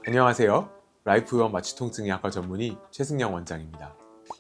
안녕하세요. 라이프의원 마취통증의학과 전문의 최승영 원장입니다.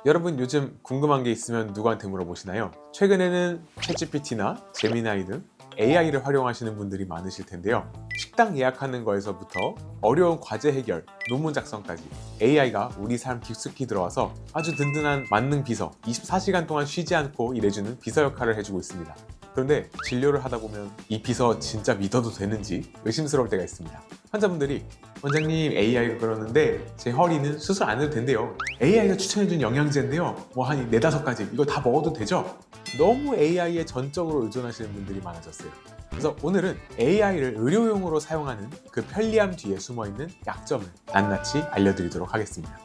여러분 요즘 궁금한 게 있으면 누구한테 물어보시나요? 최근에는 챗GPT나 제미나이 등 AI를 활용하시는 분들이 많으실 텐데요. 식당 예약하는 거에서부터 어려운 과제 해결, 논문 작성까지 AI가 우리 삶 깊숙이 들어와서 아주 든든한 만능 비서, 24시간 동안 쉬지 않고 일해주는 비서 역할을 해주고 있습니다. 그런데 진료를 하다 보면 이 비서 진짜 믿어도 되는지 의심스러울 때가 있습니다. 환자분들이 원장님 AI가 그러는데 제 허리는 수술 안 해도 된대요. AI가 추천해준 영양제인데요. 뭐 한 4-5가지 이거 다 먹어도 되죠? 너무 AI에 전적으로 의존하시는 분들이 많아졌어요. 그래서 오늘은 AI를 의료용으로 사용하는 그 편리함 뒤에 숨어있는 약점을 낱낱이 알려드리도록 하겠습니다.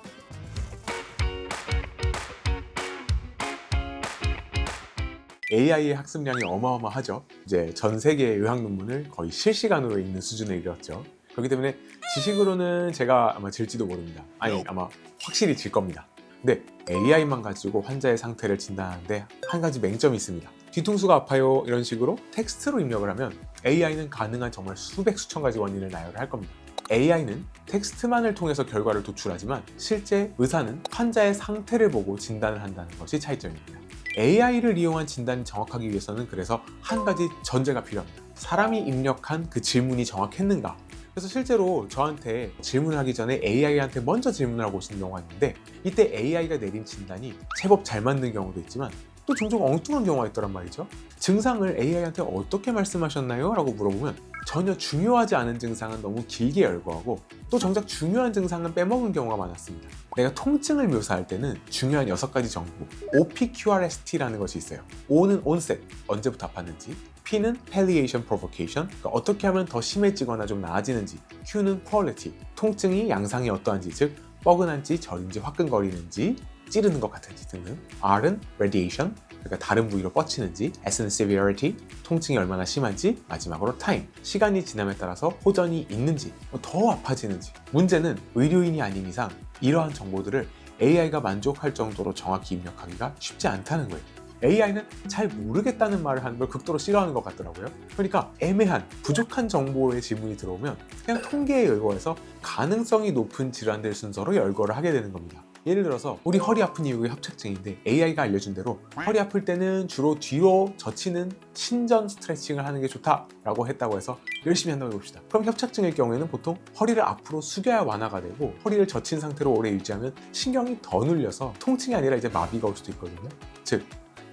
AI의 학습량이 어마어마하죠. 이제 전 세계의 의학 논문을 거의 실시간으로 읽는 수준에 이르렀죠. 그렇기 때문에 지식으로는 제가 아마 질지도 모릅니다. 아니, 아마 확실히 질 겁니다. 근데 AI만 가지고 환자의 상태를 진단하는데 한 가지 맹점이 있습니다. 뒤통수가 아파요 이런 식으로 텍스트로 입력을 하면 AI는 가능한 정말 수백 수천 가지 원인을 나열을 할 겁니다. AI는 텍스트만을 통해서 결과를 도출하지만 실제 의사는 환자의 상태를 보고 진단을 한다는 것이 차이점입니다. AI를 이용한 진단이 정확하기 위해서는 그래서 한 가지 전제가 필요합니다. 사람이 입력한 그 질문이 정확했는가? 그래서 실제로 저한테 질문을 하기 전에 AI한테 먼저 질문을 하고 오시는 경우가 있는데 이때 AI가 내린 진단이 제법 잘 맞는 경우도 있지만 또 종종 엉뚱한 경우가 있더란 말이죠. 증상을 AI한테 어떻게 말씀하셨나요? 라고 물어보면 전혀 중요하지 않은 증상은 너무 길게 열거하고 또 정작 중요한 증상은 빼먹은 경우가 많았습니다. 내가 통증을 묘사할 때는 중요한 6가지 정보 OPQRST라는 것이 있어요. O는 onset, 언제부터 아팠는지, P는 palliation provocation, 그러니까 어떻게 하면 더 심해지거나 좀 나아지는지, Q는 quality, 통증이 양상이 어떠한지, 즉 뻐근한지 저린지 화끈거리는지 찌르는 것 같은지 등등. R은 radiation, 그러니까 다른 부위로 뻗치는지, S는 severity, 통증이 얼마나 심한지, 마지막으로 time, 시간이 지남에 따라서 호전이 있는지, 더 아파지는지. 문제는 의료인이 아닌 이상 이러한 정보들을 AI가 만족할 정도로 정확히 입력하기가 쉽지 않다는 거예요. AI는 잘 모르겠다는 말을 하는 걸 극도로 싫어하는 것 같더라고요. 그러니까 애매한, 부족한 정보의 질문이 들어오면 그냥 통계에 열거해서 가능성이 높은 질환들 순서로 열거를 하게 되는 겁니다. 예를 들어서 우리 허리 아픈 이유가 협착증인데 AI가 알려준 대로 허리 아플 때는 주로 뒤로 젖히는 신전 스트레칭을 하는 게 좋다라고 했다고 해서 열심히 한다고 해봅시다. 그럼 협착증일 경우에는 보통 허리를 앞으로 숙여야 완화가 되고 허리를 젖힌 상태로 오래 유지하면 신경이 더 눌려서 통증이 아니라 이제 마비가 올 수도 있거든요. 즉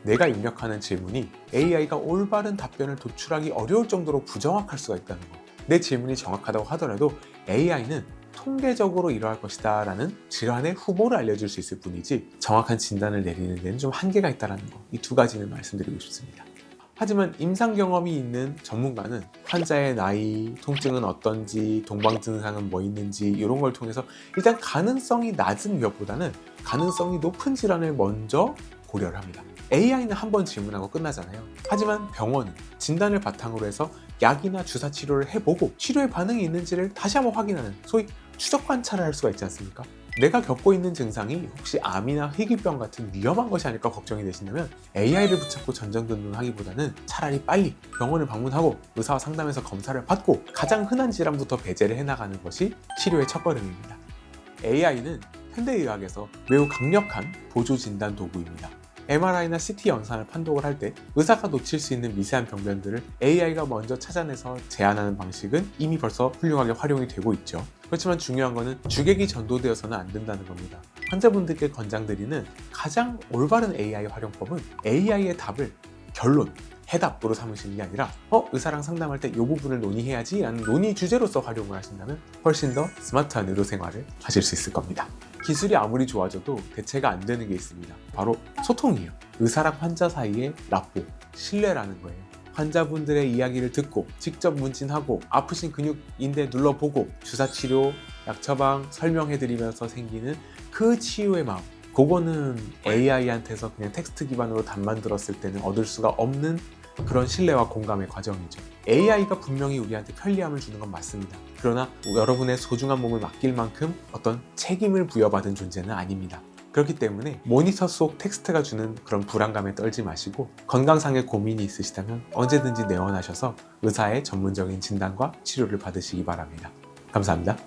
내가 입력하는 질문이 AI가 올바른 답변을 도출하기 어려울 정도로 부정확할 수가 있다는 거. 내 질문이 정확하다고 하더라도 AI는 통계적으로 이러할 것이다 라는 질환의 후보를 알려줄 수 있을 뿐이지 정확한 진단을 내리는 데는 좀 한계가 있다는 거. 이 2가지는 말씀드리고 싶습니다. 하지만 임상 경험이 있는 전문가는 환자의 나이, 통증은 어떤지, 동방 증상은 뭐 있는지 이런 걸 통해서 일단 가능성이 낮은 위협보다는 가능성이 높은 질환을 먼저 고려를 합니다. AI는 한 번 질문하고 끝나잖아요. 하지만 병원은 진단을 바탕으로 해서 약이나 주사 치료를 해보고 치료에 반응이 있는지를 다시 한번 확인하는 소위 추적 관찰을 할 수가 있지 않습니까? 내가 겪고 있는 증상이 혹시 암이나 희귀병 같은 위험한 것이 아닐까 걱정이 되신다면 AI를 붙잡고 전전긍긍하기보다는 차라리 빨리 병원을 방문하고 의사와 상담해서 검사를 받고 가장 흔한 질환부터 배제를 해나가는 것이 치료의 첫걸음입니다. AI는 현대의학에서 매우 강력한 보조 진단 도구입니다. MRI나 CT 영상을 판독을 할 때 의사가 놓칠 수 있는 미세한 병변들을 AI가 먼저 찾아내서 제안하는 방식은 이미 벌써 훌륭하게 활용이 되고 있죠. 그렇지만 중요한 것은 주객이 전도되어서는 안 된다는 겁니다. 환자분들께 권장드리는 가장 올바른 AI 활용법은 AI의 답을 결론, 해답으로 삼으시는 게 아니라 의사랑 상담할 때 이 부분을 논의해야지 라는 논의 주제로서 활용을 하신다면 훨씬 더 스마트한 의료생활을 하실 수 있을 겁니다. 기술이 아무리 좋아져도 대체가 안 되는 게 있습니다. 바로 소통이에요. 의사랑 환자 사이의 라포, 신뢰라는 거예요. 환자분들의 이야기를 듣고 직접 문진하고 아프신 근육 인대 눌러보고 주사 치료, 약 처방 설명해드리면서 생기는 그 치유의 마음, 그거는 AI한테서 그냥 텍스트 기반으로 답만 들었을 때는 얻을 수가 없는 그런 신뢰와 공감의 과정이죠. AI가 분명히 우리한테 편리함을 주는 건 맞습니다. 그러나 여러분의 소중한 몸을 맡길 만큼 어떤 책임을 부여받은 존재는 아닙니다. 그렇기 때문에 모니터 속 텍스트가 주는 그런 불안감에 떨지 마시고 건강상의 고민이 있으시다면 언제든지 내원하셔서 의사의 전문적인 진단과 치료를 받으시기 바랍니다. 감사합니다.